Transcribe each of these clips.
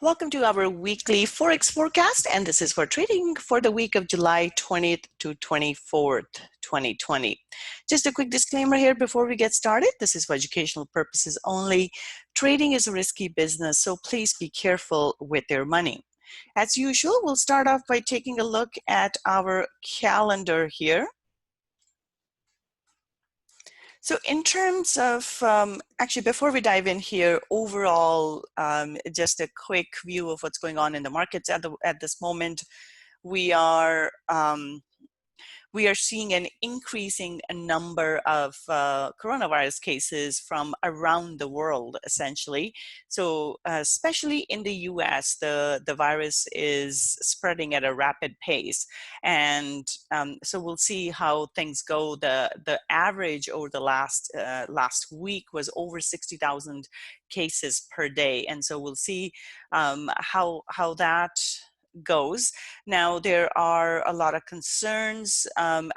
Welcome to our weekly Forex forecast, and this is for trading for the week of July 20th to 24th, 2020. Just a quick disclaimer here before we get started. This is for educational purposes only. Trading is a risky business, so please be careful with your money. As usual, we'll start off by taking a look at our calendar here. So in terms of, actually before we dive in here, overall, just a quick view of what's going on in the markets at this moment. We are seeing an increasing number of coronavirus cases from around the world, essentially. So especially in the US, the virus is spreading at a rapid pace. And so we'll see how things go. The average over the last week was over 60,000 cases per day. And so we'll see how that goes. Now, there are a lot of concerns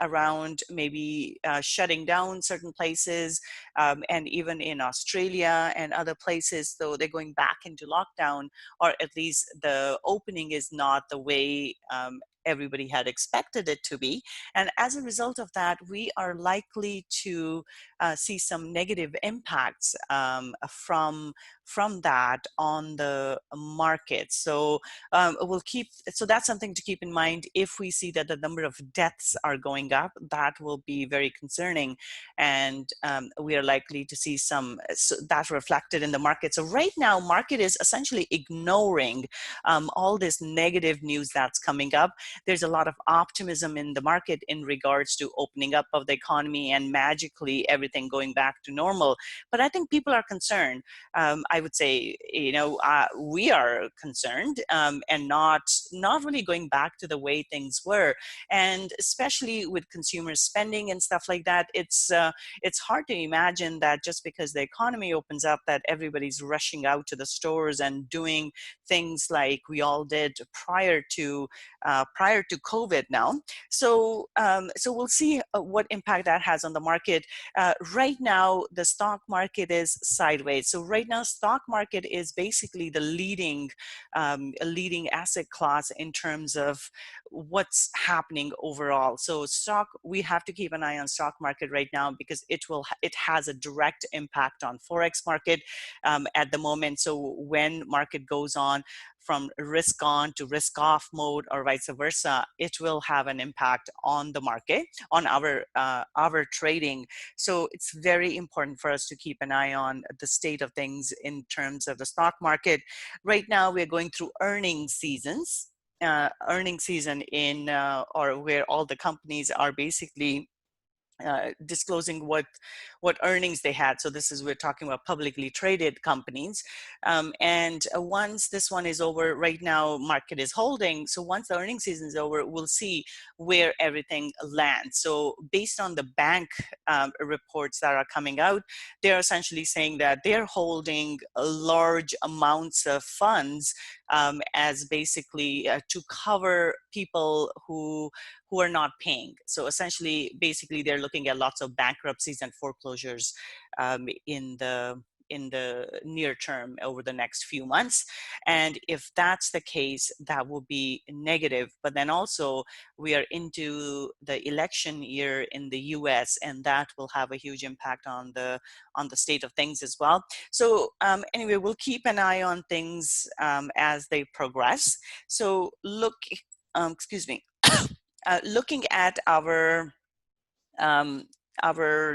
around maybe shutting down certain places, and even in Australia and other places, though they're going back into lockdown, or at least the opening is not the way everybody had expected it to be. And as a result of that, we are likely to see some negative impacts from that on the market. So so that's something to keep in mind. If we see that the number of deaths are going up, that will be very concerning, and we are likely to see that reflected in the market. So right now, market is essentially ignoring all this negative news that's coming up. There's a lot of optimism in the market in regards to opening up of the economy and magically everything going back to normal. But I think people are concerned. I would say, we are concerned, and not really going back to the way things were. And especially with consumer spending and stuff like that, it's hard to imagine that just because the economy opens up, that everybody's rushing out to the stores and doing things like we all did prior to COVID now. So we'll see what impact that has on the market. Right now, the stock market is sideways. So right now, stock market is basically the leading asset class in terms of what's happening overall. So we have to keep an eye on stock market right now, because it has a direct impact on Forex market at the moment. So when market goes on from risk on to risk off mode, or vice versa, it will have an impact on the market, on our trading. So it's very important for us to keep an eye on the state of things in terms of the stock market. Right now, we're going through earnings seasons. Earnings season or where all the companies are basically disclosing what earnings they had. So we're talking about publicly traded companies. And once this one is over, right now market is holding. So once the earnings season is over, we'll see where everything lands. So based on the bank reports that are coming out, they're essentially saying that they're holding large amounts of funds as basically to cover people who are not paying. So essentially, basically, they're looking at lots of bankruptcies and foreclosures in the near term over the next few months. And if that's the case, that will be negative. But then also, we are into the election year in the US, and that will have a huge impact on the state of things as well. So anyway, we'll keep an eye on things as they progress. So looking at our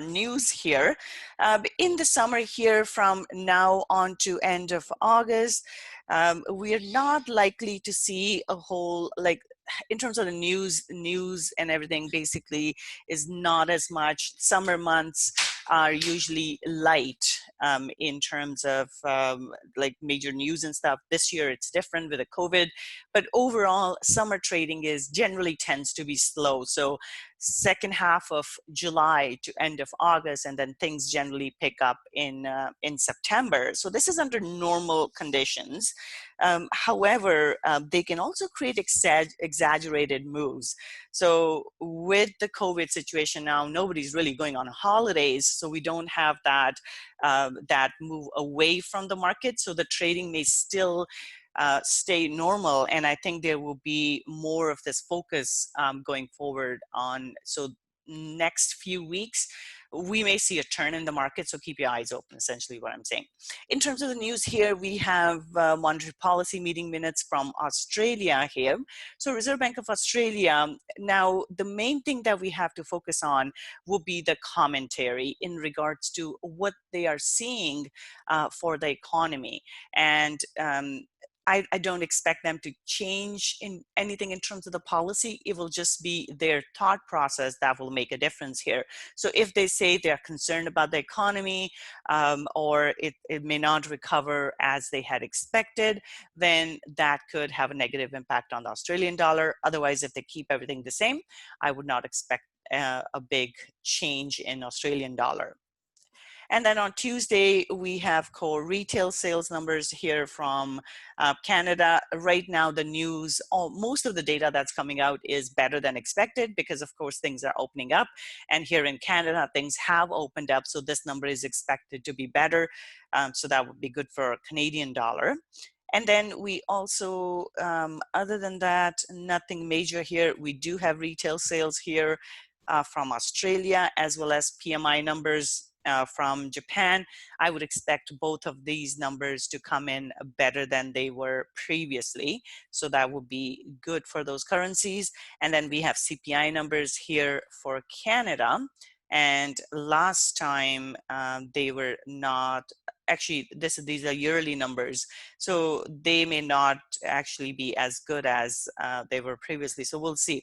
news here, in the summer here from now on to end of August, we're not likely to see a whole, in terms of the news and everything, basically is not as much. Summer months are usually light in terms of major news and stuff. This year it's different with the COVID, but overall summer trading generally tends to be slow. So second half of July to end of August, and then things generally pick up in September. So this is under normal conditions. However, they can also create exaggerated moves. So with the COVID situation now, nobody's really going on holidays, so we don't have that move away from the market. So the trading may still stay normal. And I think there will be more of this focus going forward on, so next few weeks, we may see a turn in the market, so keep your eyes open, essentially what I'm saying. In terms of the news here, we have monetary policy meeting minutes from Australia here. So Reserve Bank of Australia, now the main thing that we have to focus on will be the commentary in regards to what they are seeing for the economy. And I don't expect them to change in anything in terms of the policy. It will just be their thought process that will make a difference here. So if they say they're concerned about the economy or it may not recover as they had expected, then that could have a negative impact on the Australian dollar. Otherwise, if they keep everything the same, I would not expect a big change in Australian dollar. And then on Tuesday, we have core retail sales numbers here from Canada. Right now, the news, most of the data that's coming out is better than expected because, of course, things are opening up. And here in Canada, things have opened up. So this number is expected to be better. So that would be good for Canadian dollar. And then we also, other than that, nothing major here. We do have retail sales here from Australia, as well as PMI numbers from Japan. I would expect both of these numbers to come in better than they were previously. So that would be good for those currencies. And then we have CPI numbers here for Canada. And last time they were not, actually these are yearly numbers. So they may not actually be as good as they were previously. So we'll see.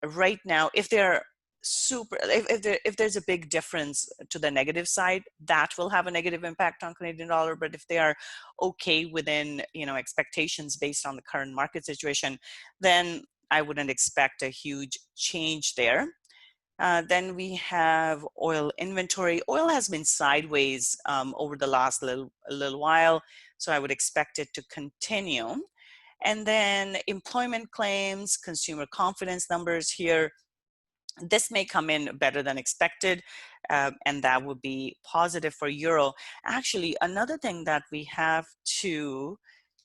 Right now, if they're if there's a big difference to the negative side, that will have a negative impact on Canadian dollar. But if they are okay within expectations based on the current market situation, then I wouldn't expect a huge change there. Then we have oil inventory. Oil has been sideways over the last little while, so I would expect it to continue. And then employment claims, consumer confidence numbers here, this may come in better than expected, and that would be positive for euro. Actually, another thing that we have to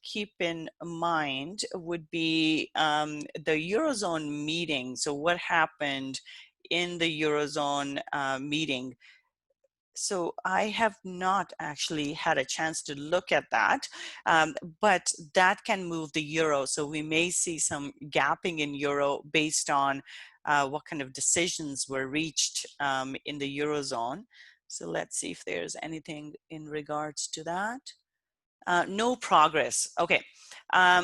keep in mind would be the Eurozone meeting. So what happened in the Eurozone meeting? So I have not actually had a chance to look at that, but that can move the euro. So we may see some gapping in euro based on what kind of decisions were reached in the Eurozone. So let's see if there's anything in regards to that. No progress. Okay,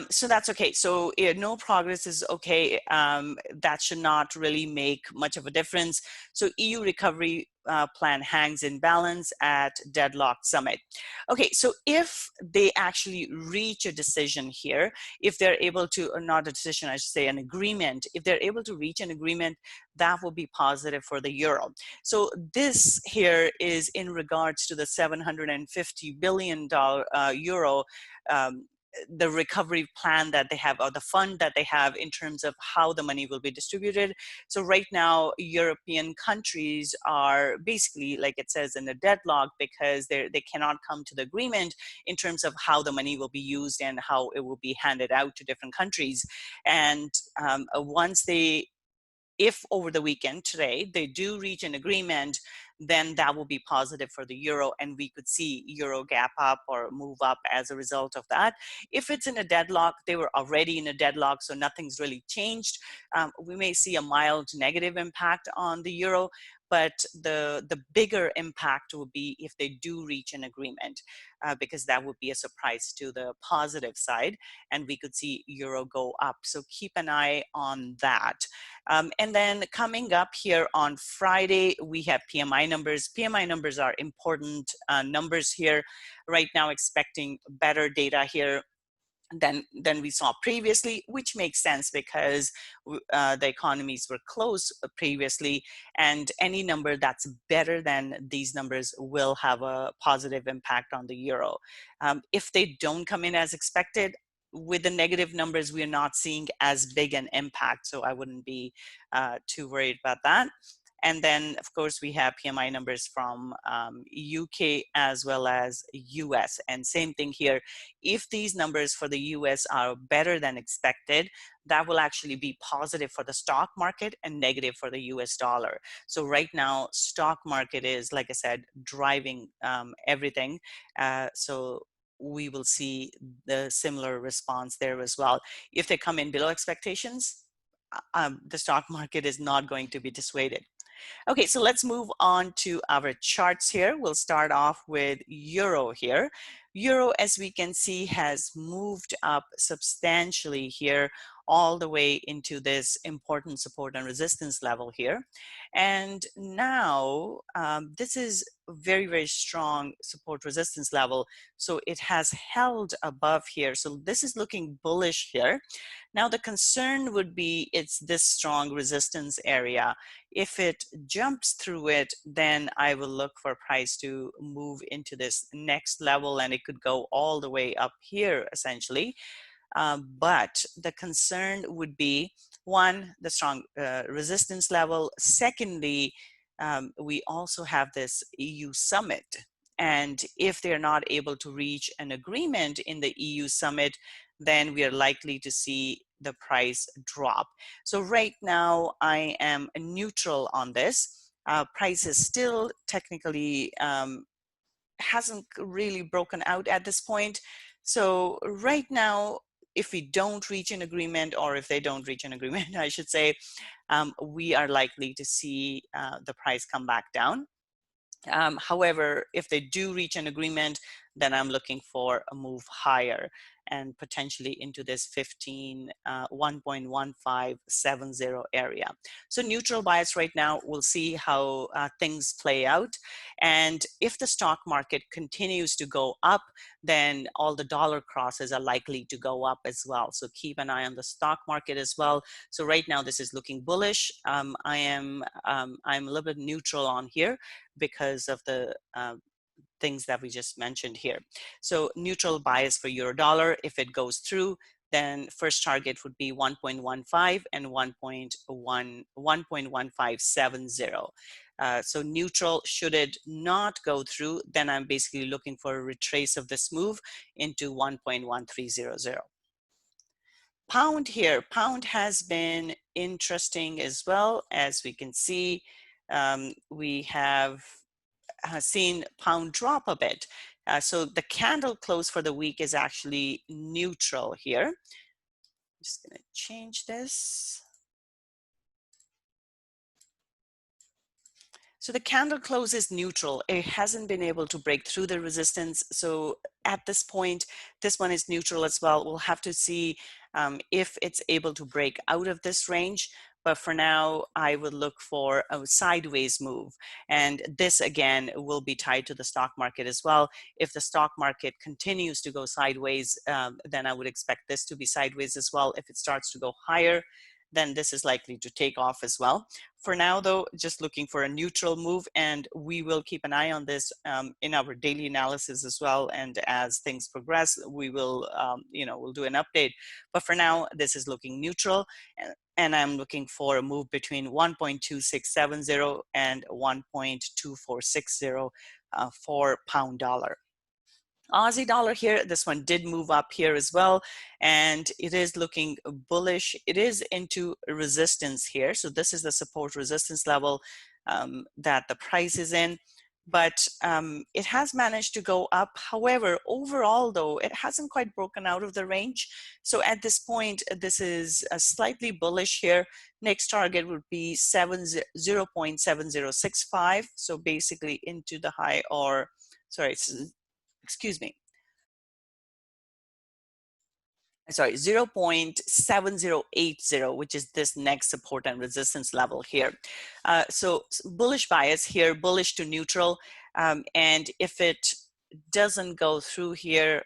so that's okay. So no progress is okay. That should not really make much of a difference. So EU recovery plan hangs in balance at deadlock summit. Okay, so if they actually reach a decision here, if they're able to, or not a decision, I should say an agreement, if they're able to reach an agreement, that will be positive for the euro. So this here is in regards to the $750 billion euro the recovery plan that they have, or the fund that they have, in terms of how the money will be distributed. So right now, European countries are basically, like it says, in a deadlock because they cannot come to the agreement in terms of how the money will be used and how it will be handed out to different countries. And once if over the weekend today they do reach an agreement, then that will be positive for the euro, and we could see euro gap up or move up as a result of that. If it's in a deadlock, they were already in a deadlock, so nothing's really changed. We may see a mild negative impact on the euro, but the bigger impact will be if they do reach an agreement, because that would be a surprise to the positive side, and we could see euro go up. So keep an eye on that. And then coming up here on Friday, we have PMI numbers. PMI numbers are important numbers here. Right now, expecting better data here than we saw previously, which makes sense because the economies were closed previously, and any number that's better than these numbers will have a positive impact on the euro. If they don't come in as expected, with the negative numbers, we are not seeing as big an impact, so I wouldn't be too worried about that. And then, of course, we have PMI numbers from UK as well as US. And same thing here. If these numbers for the US are better than expected, that will actually be positive for the stock market and negative for the US dollar. So right now, stock market is, like I said, driving everything. So we will see the similar response there as well. If they come in below expectations, the stock market is not going to be dissuaded. Okay, so let's move on to our charts here. We'll start off with Euro here. Euro, as we can see, has moved up substantially here, all the way into this important support and resistance level here. And now this is very, very strong support resistance level. So it has held above here. So this is looking bullish here. Now the concern would be it's this strong resistance area. If it jumps through it, then I will look for price to move into this next level, and it could go all the way up here essentially. But the concern would be, one, the strong resistance level. Secondly, we also have this EU summit. And if they're not able to reach an agreement in the EU summit, then we are likely to see the price drop. So right now, I am neutral on this. Price is still technically hasn't really broken out at this point. So right now, if we don't reach an agreement, or if they don't reach an agreement, I should say, we are likely to see the price come back down. However, if they do reach an agreement, then I'm looking for a move higher and potentially into this 1.1570 area. So neutral bias right now. We'll see how things play out. And if the stock market continues to go up, then all the dollar crosses are likely to go up as well. So keep an eye on the stock market as well. So right now this is looking bullish. I'm a little bit neutral on here because of the things that we just mentioned here. So neutral bias for euro dollar. If it goes through, then first target would be 1.15 and 1.1570. So neutral. Should it not go through, then I'm basically looking for a retrace of this move into 1.1300. Pound here. Pound has been interesting as well. As we can see, we have seen pound drop a bit. So the candle close for the week is actually neutral here. I'm just going to change this. So the candle close is neutral. It hasn't been able to break through the resistance. So at this point, this one is neutral as well. We'll have to see if it's able to break out of this range. But for now, I would look for a sideways move. And this, again, will be tied to the stock market as well. If the stock market continues to go sideways, then I would expect this to be sideways as well. If it starts to go higher, then this is likely to take off as well. For now, though, just looking for a neutral move, and we will keep an eye on this in our daily analysis as well. And as things progress, we will, we'll do an update. But for now, this is looking neutral, and I'm looking for a move between 1.2670 and 1.2460 for pound dollar. Aussie dollar here, this one did move up here as well, and it is looking bullish. It is into resistance here. So this is the support resistance level that the price is in, but it has managed to go up. However, overall though, it hasn't quite broken out of the range. So at this point, this is a slightly bullish here. Next target would be 0.7065. So basically into the high, or sorry, excuse me, sorry, 0.7080, which is this next support and resistance level here. So bullish bias here, bullish to neutral. And if it doesn't go through here,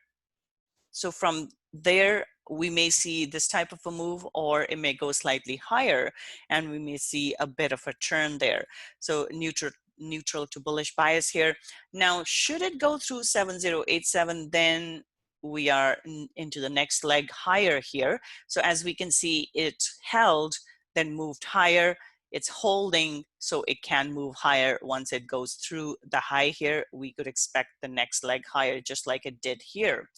so from there, we may see this type of a move, or it may go slightly higher, and we may see a bit of a turn there. So neutral to bullish bias here. Now, should it go through 7087, then we are into the next leg higher here. So as we can see, it held, then moved higher. It's holding, so it can move higher. Once it goes through the high here, we could expect the next leg higher, just like it did here.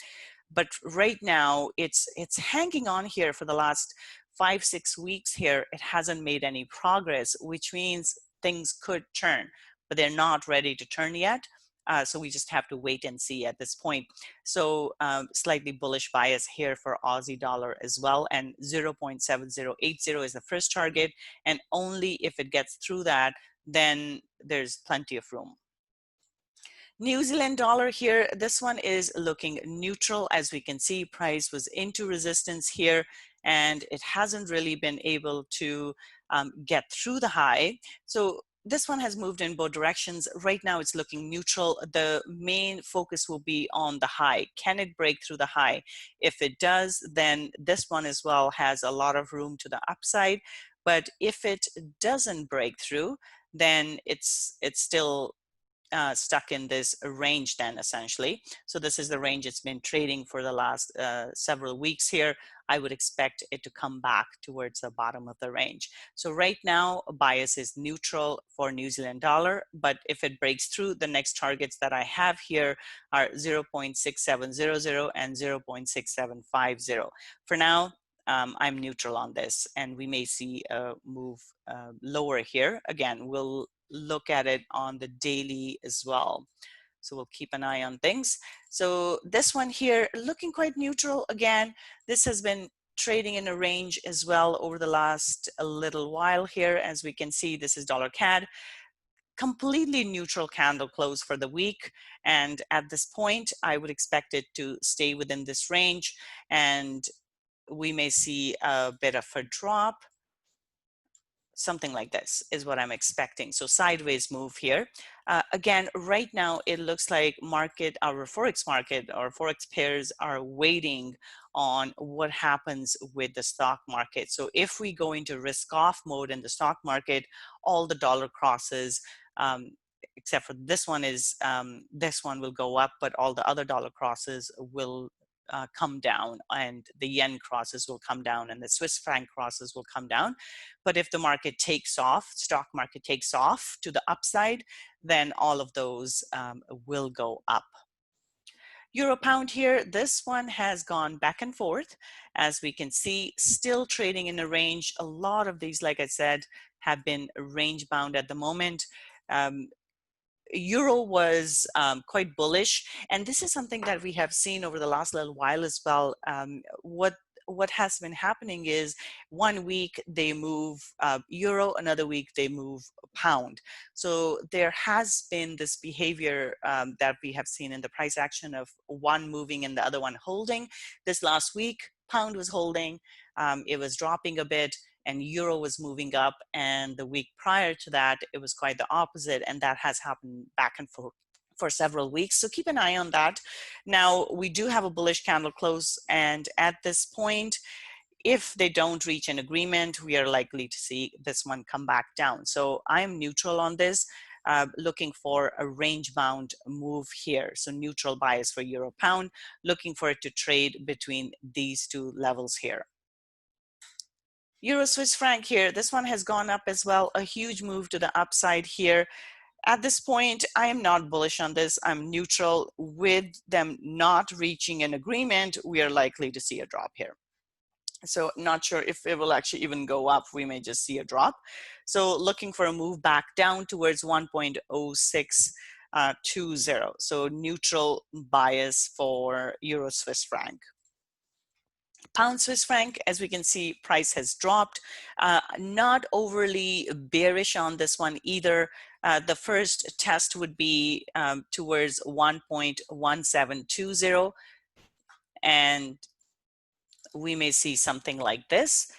But right now, it's hanging on here for the last 5-6 weeks here. It hasn't made any progress, which means things could turn, but they're not ready to turn yet. So we just have to wait and see at this point. So slightly bullish bias here for Aussie dollar as well. And 0.7080 is the first target. And only if it gets through that, then there's plenty of room. New Zealand dollar here, this one is looking neutral. As we can see, price was into resistance here, and it hasn't really been able to get through the high. So this one has moved in both directions. Right now it's looking neutral. The main focus will be on the high. Can it break through the high? If it does, then this one as well has a lot of room to the upside. But if it doesn't break through, then it's still stuck in this range then, essentially. So this is the range it's been trading for the last several weeks here. I would expect it to come back towards the bottom of the range. So right now, bias is neutral for New Zealand dollar, but if it breaks through, the next targets that I have here are 0.6700 and 0.6750. For now, I'm neutral on this, and we may see a move lower here. Again, we'll look at it on the daily as well. So we'll keep an eye on things. So this one here, looking quite neutral again. This has been trading in a range as well over the last a little while here. As we can see, this is dollar CAD. Completely neutral candle close for the week. And at this point, I would expect it to stay within this range. And we may see a bit of a drop. Something like this is what I'm expecting. So sideways move here. Again, right now, it looks like our Forex market, our Forex pairs are waiting on what happens with the stock market. So if we go into risk off mode in the stock market, all the dollar crosses, except for this one will go up, but all the other dollar crosses will come down, and the yen crosses will come down, and the Swiss franc crosses will come down. But if the market takes off, stock market takes off to the upside, then all of those will go up. Euro pound here, this one has gone back and forth. As we can see, still trading in a range. A lot of these, like I said, have been range bound at the moment. Euro was quite bullish, and this is something that we have seen over the last little while as well. What has been happening is 1 week they move euro, another week they move pound. So there has been this behavior that we have seen in the price action of one moving and the other one holding. This last week, pound was holding, it was dropping a bit, and euro was moving up, and the week prior to that it was quite the opposite, and that has happened back and forth for several weeks. So keep an eye on that. Now we do have a bullish candle close, and at this point, if they don't reach an agreement, we are likely to see this one come back down. So I'm neutral on this, looking for a range bound move here. So neutral bias for euro pound, looking for it to trade between these two levels here. Euro Swiss franc here, this one has gone up as well, a huge move to the upside here. At this point, I am not bullish on this. I'm neutral. With them not reaching an agreement, we are likely to see a drop here. So not sure if it will actually even go up. We may just see a drop. So looking for a move back down towards 1.0620. So neutral bias for Euro Swiss franc. Pound Swiss franc, as we can see, price has dropped. Not overly bearish on this one either. The first test would be towards 1.1720, and we may see something like this.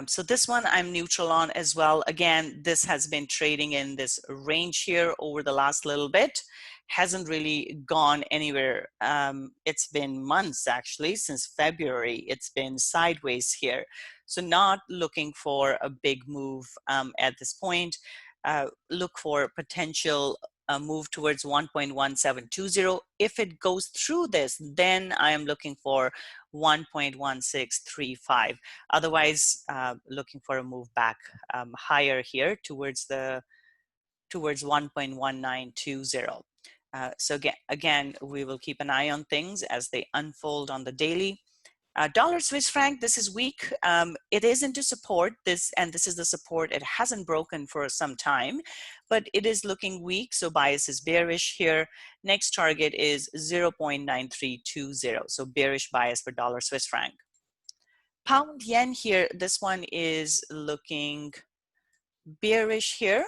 So this one I'm neutral on as well. Again, this has been trading in this range here over the last little bit. Hasn't really gone anywhere. It's been months actually, since February. It's been sideways here. So not looking for a big move at this point. Look for potential move towards 1.1720. If it goes through this, then I am looking for 1.1635. Otherwise, looking for a move back higher here towards 1.1920. So again, we will keep an eye on things as they unfold on the daily. Dollar Swiss franc, this is weak. It is into support, and this is the support. It hasn't broken for some time, but it is looking weak, so bias is bearish here. Next target is 0.9320, so bearish bias for dollar Swiss franc. Pound yen here, this one is looking bearish here.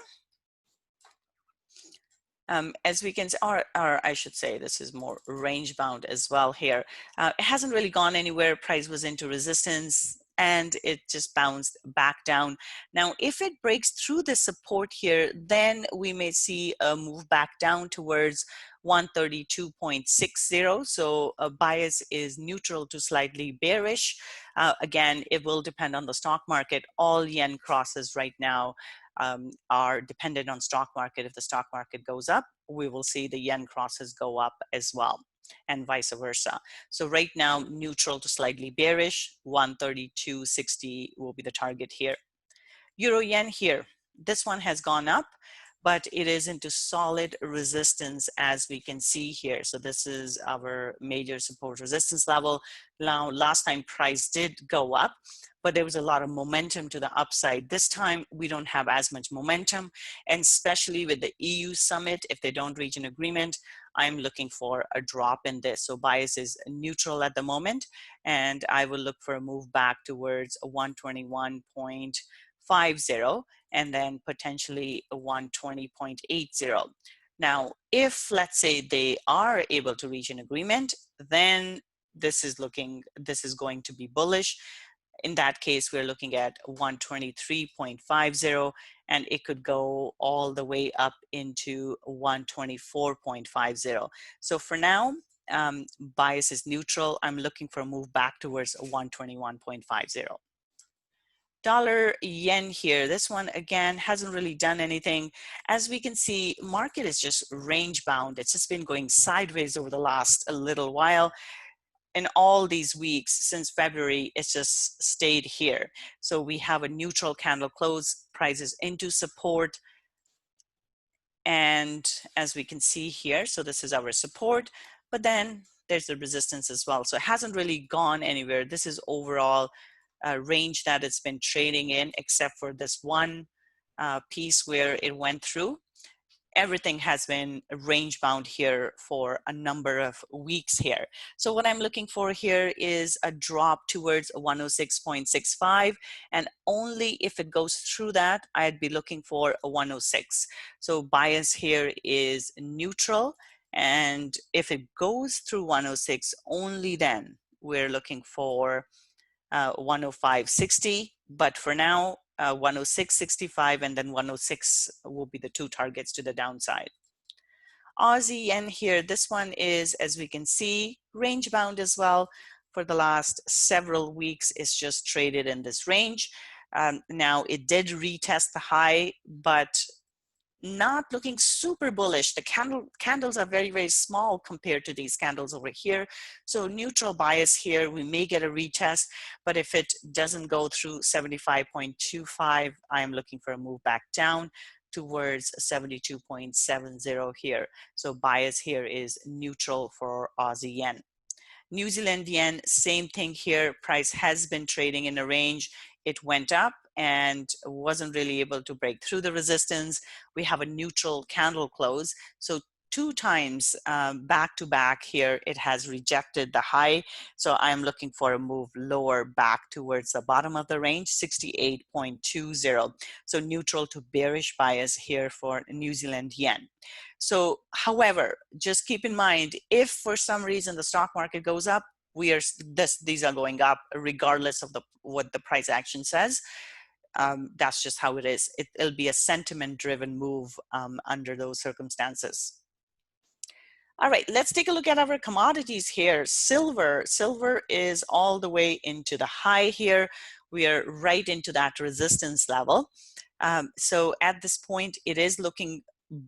As we can see, or I should say, this is more range bound as well here. It hasn't really gone anywhere. Price was into resistance and it just bounced back down. Now, if it breaks through the support here, then we may see a move back down towards 132.60. So a bias is neutral to slightly bearish. Again, it will depend on the stock market. All yen crosses right now are dependent on stock market. If the stock market goes up, we will see the yen crosses go up as well, and vice versa. So right now, neutral to slightly bearish, 132.60 will be the target here. Euro yen here, this one has gone up, but it is into solid resistance as we can see here. So this is our major support resistance level. Now, last time price did go up, but there was a lot of momentum to the upside. This time, we don't have as much momentum, and especially with the EU summit, if they don't reach an agreement, I'm looking for a drop in this. So bias is neutral at the moment, and I will look for a move back towards 121.50, and then potentially 120.80. Now, if let's say they are able to reach an agreement, then this is going to be bullish. In that case, we're looking at 123.50, and it could go all the way up into 124.50. So for now, bias is neutral. I'm looking for a move back towards 121.50. Dollar yen here, this one again hasn't really done anything. As we can see, market is just range bound. It's just been going sideways over the last a little while. In all these weeks since February, it's just stayed here. So we have a neutral candle close, prices into support. And as we can see here, so this is our support, but then there's the resistance as well. So it hasn't really gone anywhere. This is overall range that it's been trading in, except for this one piece where it went through. Everything has been range bound here for a number of weeks here. So what I'm looking for here is a drop towards 106.65, and only if it goes through that, I'd be looking for a 106. So bias here is neutral, and if it goes through 106, only then we're looking for 105.60, but for now, 106.65 and then 106 will be the two targets to the downside. Aussie yen here, this one is, as we can see, range bound as well. For the last several weeks, it's just traded in this range. Now, it did retest the high, but not looking super bullish. The candles are very, very small compared to these candles over here. So neutral bias here, we may get a retest, but if it doesn't go through 75.25, I am looking for a move back down towards 72.70 here. So bias here is neutral for Aussie yen. New Zealand yen, same thing here. Price has been trading in a range. It went up and wasn't really able to break through the resistance. We have a neutral candle close. So 2 times back to back here, it has rejected the high. So I'm looking for a move lower back towards the bottom of the range, 68.20. So neutral to bearish bias here for New Zealand yen. So, however, just keep in mind, if for some reason the stock market goes up, these are going up regardless of what the price action says. That's just how it is. It'll be a sentiment-driven move under those circumstances. All right, let's take a look at our commodities here. Silver is all the way into the high here. We are right into that resistance level. So at this point, it is looking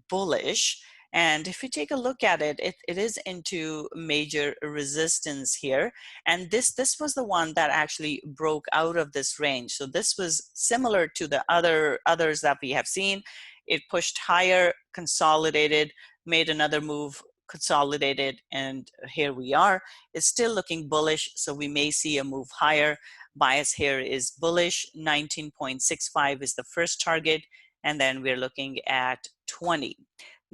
bullish. And if you take a look at it, it is into major resistance here. And this was the one that actually broke out of this range. So this was similar to the others that we have seen. It pushed higher, consolidated, made another move, consolidated, and here we are. It's still looking bullish, so we may see a move higher. Bias here is bullish. 19.65 is the first target, and then we're looking at 20.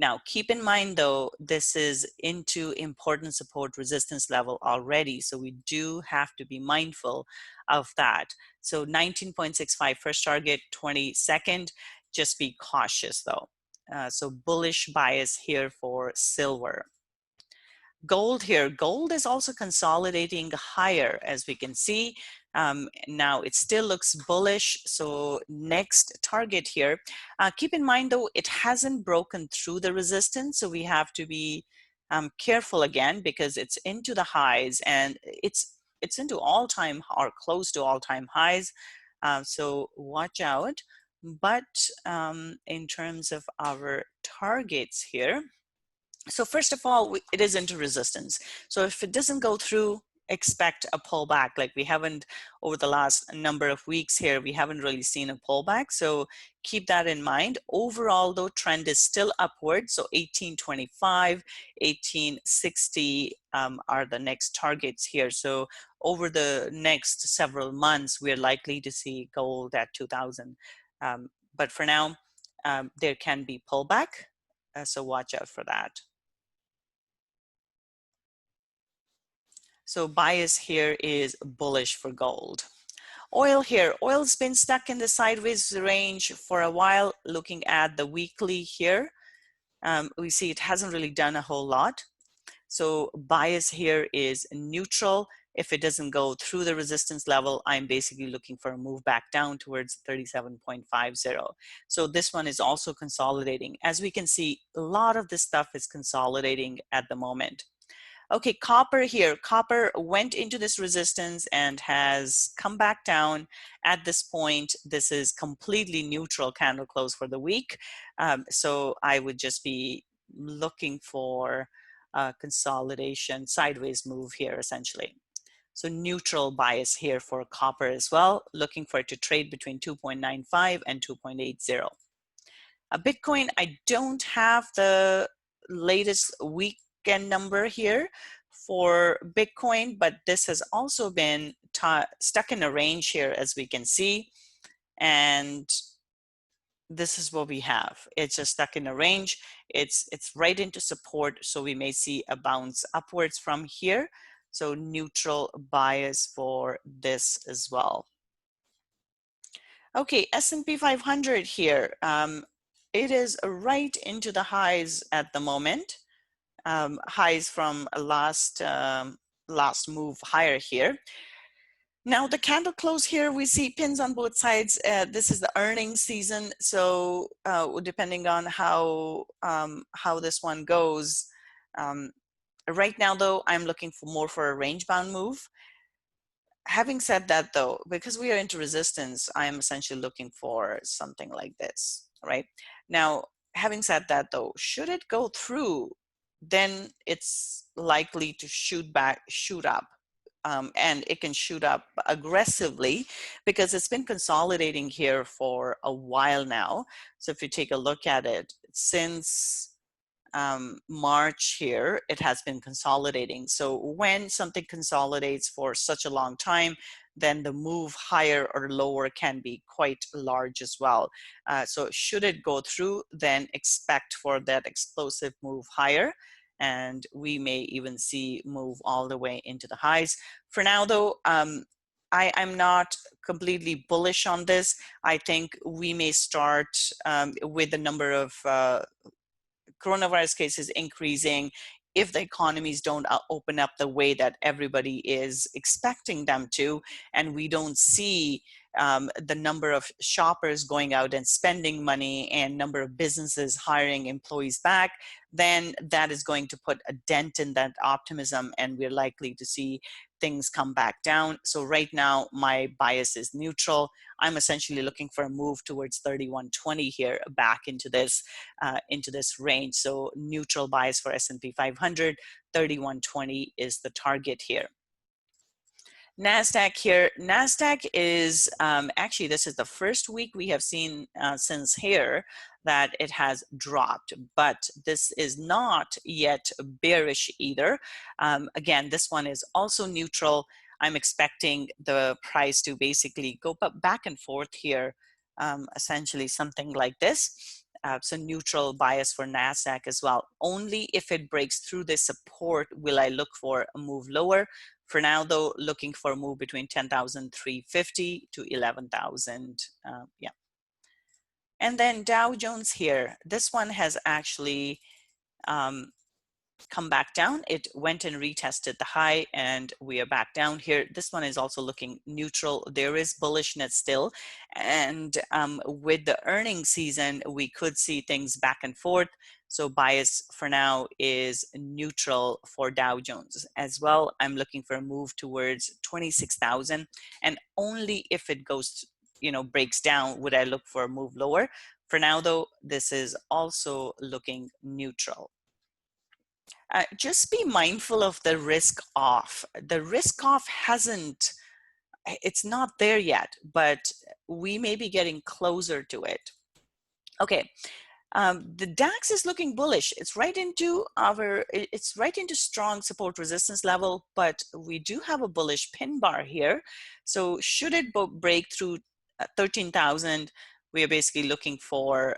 Now, keep in mind though, this is into important support resistance level already, so we do have to be mindful of that. So 19.65 first target, 20 second, just be cautious though. So bullish bias here for silver. Gold here, gold is also consolidating higher, as we can see. Now it still looks bullish, so next target here. Keep in mind though, it hasn't broken through the resistance, so we have to be careful again, because it's into the highs, and it's into all-time or close to all-time highs, so watch out. But in terms of our targets here, so first of all, it is into resistance. So if it doesn't go through, expect a pullback. Like we haven't, over the last number of weeks here, we haven't really seen a pullback. So keep that in mind. Overall though, trend is still upward. So 1825, 1860 are the next targets here. So over the next several months, we're likely to see gold at 2000. But for now, there can be pullback. So watch out for that. So bias here is bullish for gold. Oil here, oil's been stuck in the sideways range for a while. Looking at the weekly here, we see it hasn't really done a whole lot. So bias here is neutral. If it doesn't go through the resistance level, I'm basically looking for a move back down towards 37.50. So this one is also consolidating. As we can see, a lot of this stuff is consolidating at the moment. Okay, copper here. Copper went into this resistance and has come back down. At this point, this is completely neutral candle close for the week. So I would just be looking for a consolidation, sideways move here essentially. So neutral bias here for copper as well, looking for it to trade between 2.95 and 2.80. Bitcoin, I don't have the latest weekend number here for Bitcoin, but this has also been stuck in a range here, as we can see. And this is what we have. It's just stuck in a range. It's right into support, so we may see a bounce upwards from here. So neutral bias for this as well. Okay, S&P 500 here. It is right into the highs at the moment. Highs from last move higher here. Now the candle close here, we see pins on both sides. This is the earnings season, so depending on how this one goes. Right now though, I'm looking more for a range bound move. Having said that though, because we are into resistance, I am essentially looking for something like this, right? Now, having said that though, should it go through, then it's likely to shoot up. And it can shoot up aggressively because it's been consolidating here for a while now. So if you take a look at it, since March here, it has been consolidating. So when something consolidates for such a long time, then the move higher or lower can be quite large as well. So should it go through, then expect for that explosive move higher. And we may even see move all the way into the highs. For now though, I'm not completely bullish on this. I think we may start with the number of coronavirus cases increasing. If the economies don't open up the way that everybody is expecting them to, and we don't see the number of shoppers going out and spending money and number of businesses hiring employees back, then that is going to put a dent in that optimism, and we're likely to see things come back down. So right now, my bias is neutral. I'm essentially looking for a move towards 3120 here, back into this range. So neutral bias for S&P 500, 3120 is the target here. Nasdaq here. Nasdaq is actually, this is the first week we have seen since here that it has dropped, but this is not yet bearish either. Again, this one is also neutral. I'm expecting the price to basically go back and forth here, essentially something like this. So neutral bias for Nasdaq as well. Only if it breaks through this support will I look for a move lower. For now, though, looking for a move between 10,350 to 11,000. Yeah. And then Dow Jones here. This one has actually come back down. It went and retested the high, and we are back down here. This one is also looking neutral. There is bullishness still, and with the earnings season, we could see things back and forth. So bias for now is neutral for Dow Jones as well. I'm looking for a move towards 26,000, and only if it goes, breaks down, would I look for a move lower. For now, though, this is also looking neutral. Just be mindful of the risk off. The risk off it's not there yet, but we may be getting closer to it. Okay, the DAX is looking bullish. It's right into strong support resistance level, but we do have a bullish pin bar here. So should it break through 13,000, we are basically looking for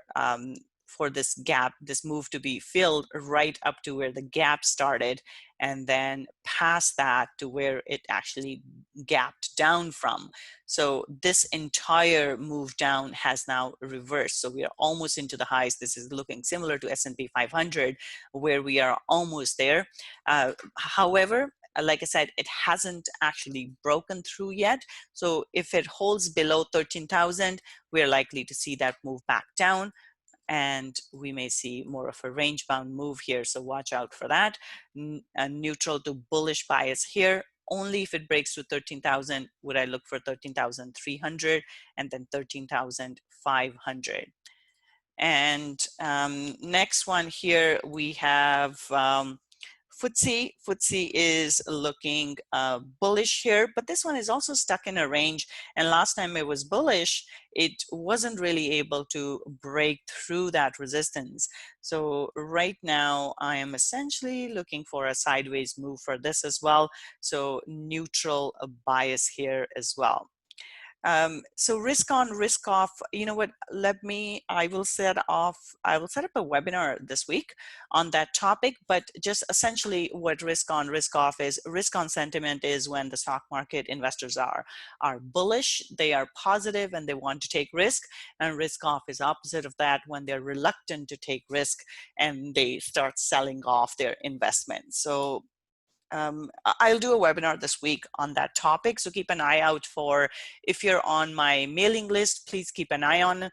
this gap, this move to be filled right up to where the gap started, and then past that to where it actually gapped down from. So this entire move down has now reversed. So we are almost into the highs. This is looking similar to S&P 500, where we are almost there. However, like I said, it hasn't actually broken through yet. So if it holds below 13,000, we're likely to see that move back down, and we may see more of a range bound move here. So watch out for that. A neutral to bullish bias here. Only if it breaks through 13,000 would I look for 13,300 and then 13,500. And next one here, we have FTSE. FTSE is looking bullish here, but this one is also stuck in a range. And last time it was bullish, it wasn't really able to break through that resistance. So right now, I am essentially looking for a sideways move for this as well. So neutral bias here as well. So risk on, risk off, you know what, I will set up a webinar this week on that topic, but just essentially what risk on, risk off is. Risk on sentiment is when the stock market investors are bullish, they are positive and they want to take risk, and risk off is opposite of that, when they're reluctant to take risk and they start selling off their investments. So I'll do a webinar this week on that topic. So keep an eye out for, if you're on my mailing list, please keep an eye on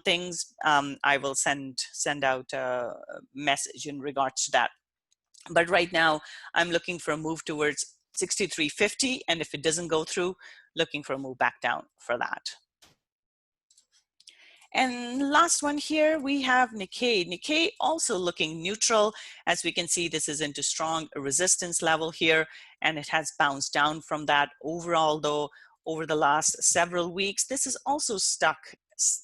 things. I will send out a message in regards to that. But right now, I'm looking for a move towards 63.50. And if it doesn't go through, looking for a move back down for that. And last one here, we have Nikkei. Nikkei also looking neutral. As we can see, this is into strong resistance level here, and it has bounced down from that. Overall, though, over the last several weeks, this is also stuck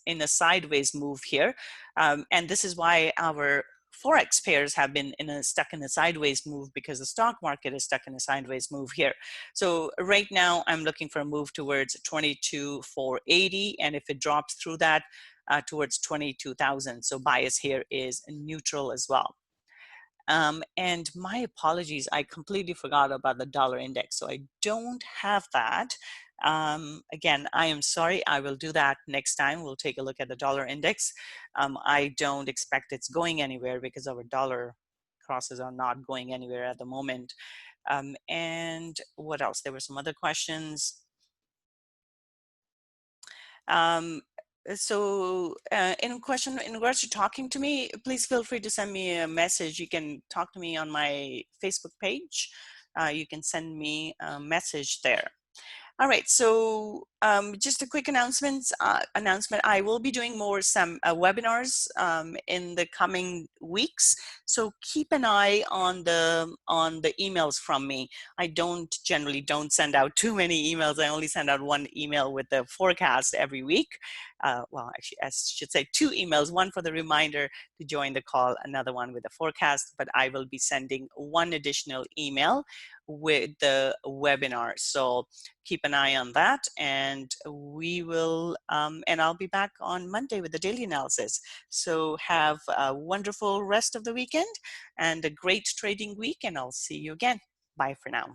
in a sideways move here. And this is why our Forex pairs have been stuck in a sideways move, because the stock market is stuck in a sideways move here. So right now, I'm looking for a move towards 22,480, and if it drops through that, towards 22,000. So bias here is neutral as well. And my apologies, I completely forgot about the dollar index. So I don't have that. Again, I am sorry. I will do that next time. We'll take a look at the dollar index. I don't expect it's going anywhere because our dollar crosses are not going anywhere at the moment. And what else? There were some other questions. in regards to talking to me, please feel free to send me a message. You can talk to me on my Facebook page. You can send me a message there. All right, so just a quick announcement. I will be doing some webinars in the coming weeks. So keep an eye on the emails from me. I generally don't send out too many emails. I only send out one email with the forecast every week. Well, actually, I should say 2 emails, one for the reminder to join the call, another one with the forecast, but I will be sending 1 additional email with the webinar. So keep an eye on that, and we will, and I'll be back on Monday with the daily analysis. So have a wonderful rest of the weekend and a great trading week, and I'll see you again. Bye for now.